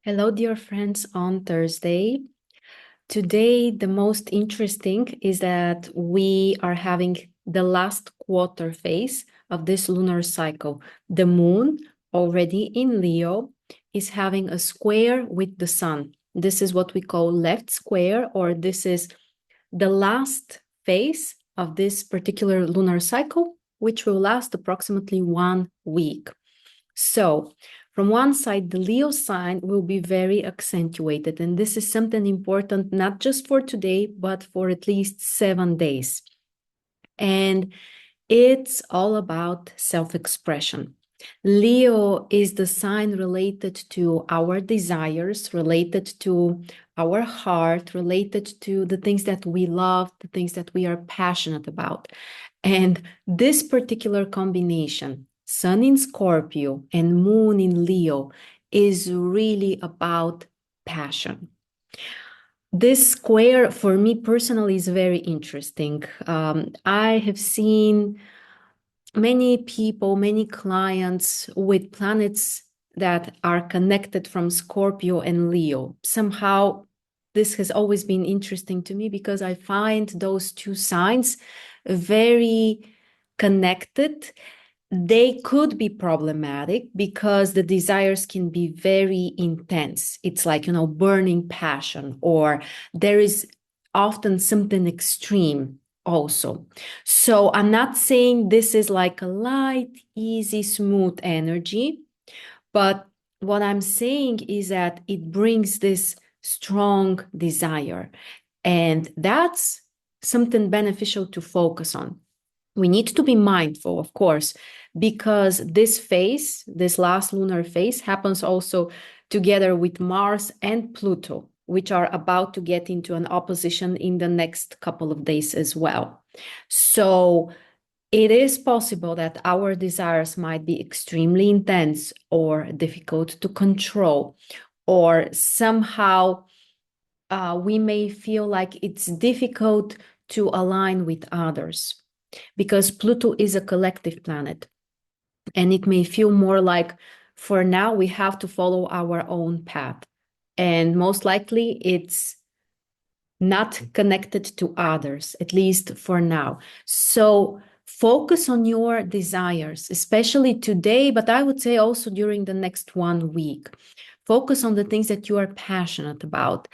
Hello, dear friends, on Thursday. Today, the most interesting is that we are having the last quarter phase of this lunar cycle. The moon, already in Leo, is having a square with the sun. This is what we call left square, or this is the last phase of this particular lunar cycle, which will last approximately 1 week. So, from one side, the Leo sign will be very accentuated, and this is something important not just for today, but for at least 7 days. And it's all about self-expression. Leo is the sign related to our desires, related to our heart, related to the things that we love, the things that we are passionate about. And this particular combination, Sun in Scorpio and Moon in Leo, is really about passion. This square, for me personally, is very interesting. I have seen many people, many clients with planets that are connected from Scorpio and Leo. Somehow, this has always been interesting to me because I find those two signs very connected. They could be problematic because the desires can be very intense. It's like, burning passion, or there is often something extreme also. So I'm not saying this is like a light, easy, smooth energy, but what I'm saying is that it brings this strong desire, and that's something beneficial to focus on. We need to be mindful, of course, because this phase, this last lunar phase, happens also together with Mars and Pluto, which are about to get into an opposition in the next couple of days as well. So it is possible that our desires might be extremely intense or difficult to control, or somehow we may feel like it's difficult to align with others, because Pluto is a collective planet, and it may feel more like, for now, we have to follow our own path. And most likely it's not connected to others, at least for now. So focus on your desires, especially today, but I would say also during the next 1 week. Focus on the things that you are passionate about,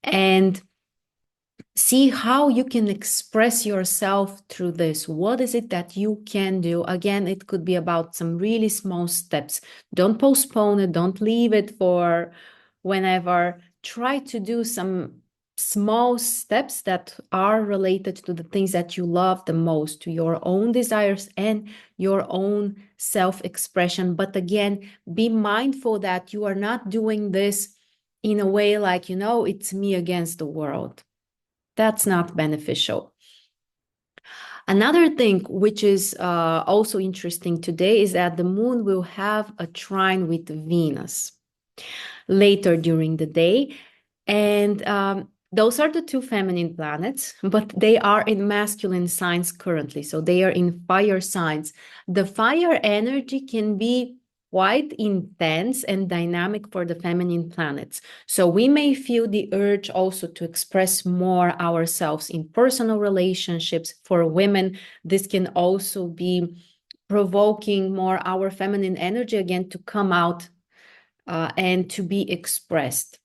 and see how you can express yourself through this. What is it that you can do? Again, it could be about some really small steps. Don't postpone it. Don't leave it for whenever. Try to do some small steps that are related to the things that you love the most, to your own desires and your own self-expression. But again, be mindful that you are not doing this in a way like, it's me against the world. That's not beneficial. Another thing which is also interesting today is that the moon will have a trine with Venus later during the day. And those are the two feminine planets, but they are in masculine signs currently. So they are in fire signs. The fire energy can be quite intense and dynamic for the feminine planets. So we may feel the urge also to express more ourselves in personal relationships. For women, this can also be provoking more our feminine energy again to come out and to be expressed.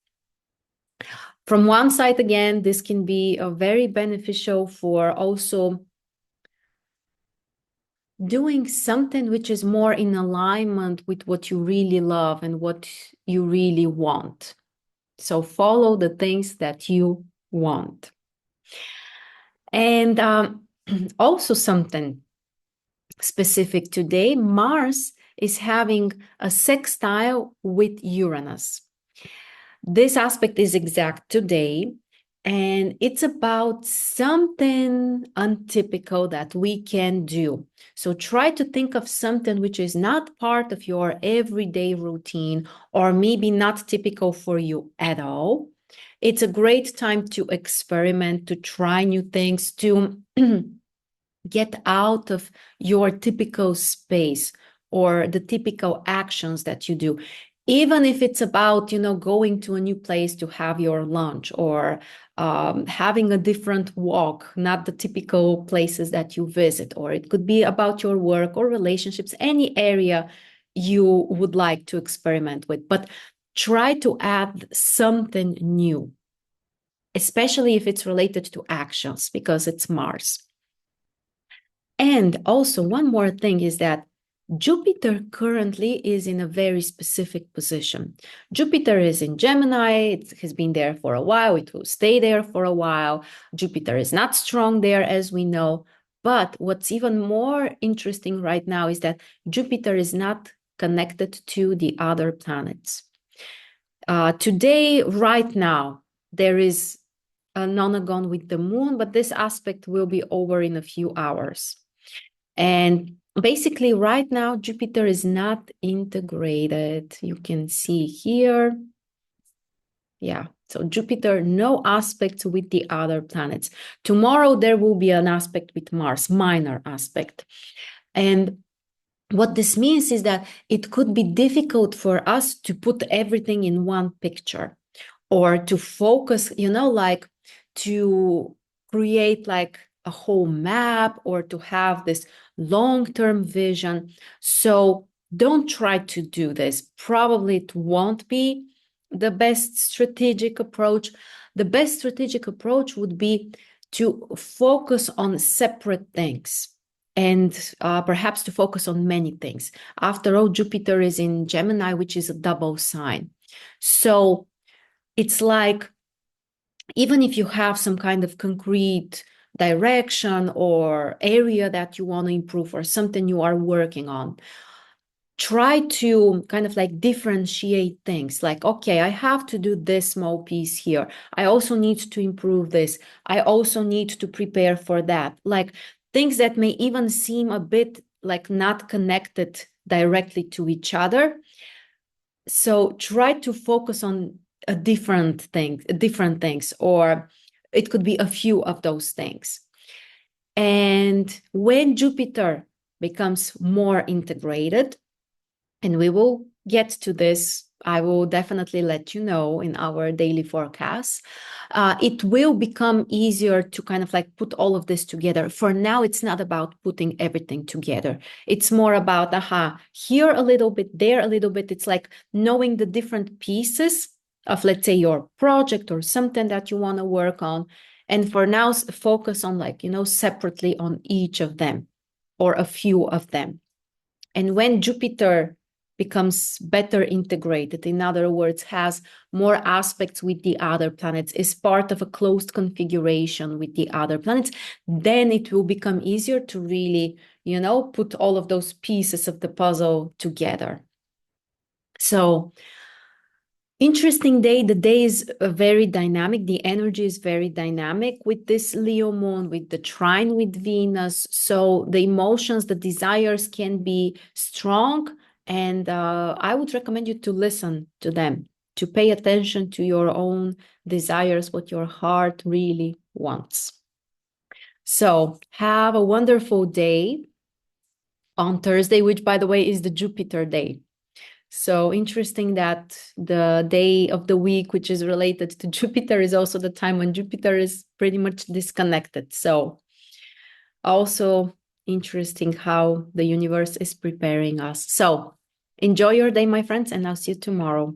From one side, again, this can be very beneficial for also doing something which is more in alignment with what you really love and what you really want. So follow the things that you want. And also something specific today, Mars is having a sextile with Uranus. This aspect is exact today, and it's about something untypical that we can do. So try to think of something which is not part of your everyday routine, or maybe not typical for you at all. It's a great time to experiment, to try new things, to get out of your typical space or the typical actions that you do. Even if it's about, going to a new place to have your lunch, or having a different walk, not the typical places that you visit, or it could be about your work or relationships, any area you would like to experiment with. But try to add something new, especially if it's related to actions, because it's Mars. And also, one more thing is that Jupiter currently is in a very specific position. Jupiter is in Gemini. It has been there for a while. It will stay there for a while. Jupiter is not strong there, as we know. But what's even more interesting right now is that Jupiter is not connected to the other planets. Today, right now, there is a nonagon with the moon, but this aspect will be over in a few hours. And basically, right now, Jupiter is not integrated. You can see here. Yeah, so Jupiter, no aspects with the other planets. Tomorrow, there will be an aspect with Mars, minor aspect. And what this means is that it could be difficult for us to put everything in one picture, or to focus, like to create like a whole map, or to have this long-term vision. So don't try to do this. Probably it won't be the best strategic approach. The best strategic approach would be to focus on separate things, and perhaps to focus on many things. After all, Jupiter is in Gemini, which is a double sign. So it's like, even if you have some kind of concrete direction or area that you want to improve, or something you are working on, try to kind of like differentiate things. Like, okay, I have to do this small piece here. I also need to improve this. I also need to prepare for that. Like things that may even seem a bit like not connected directly to each other. So try to focus on different things, or it could be a few of those things. And when Jupiter becomes more integrated, and we will get to this, I will definitely let you know in our daily forecasts, it will become easier to kind of like put all of this together. For now, it's not about putting everything together. It's more about, here a little bit, there a little bit. It's like knowing the different pieces of, let's say, your project or something that you want to work on. And for now, focus on like, separately on each of them, or a few of them. And when Jupiter becomes better integrated, in other words, has more aspects with the other planets, is part of a closed configuration with the other planets, then it will become easier to really, put all of those pieces of the puzzle together. So, interesting day. The day is very dynamic. The energy is very dynamic with this Leo moon, with the trine with Venus. So the emotions, the desires can be strong. And I would recommend you to listen to them, to pay attention to your own desires, what your heart really wants. So have a wonderful day on Thursday, which, by the way, is the Jupiter day. So interesting that the day of the week, which is related to Jupiter, is also the time when Jupiter is pretty much disconnected. So also interesting how the universe is preparing us. So enjoy your day, my friends, and I'll see you tomorrow.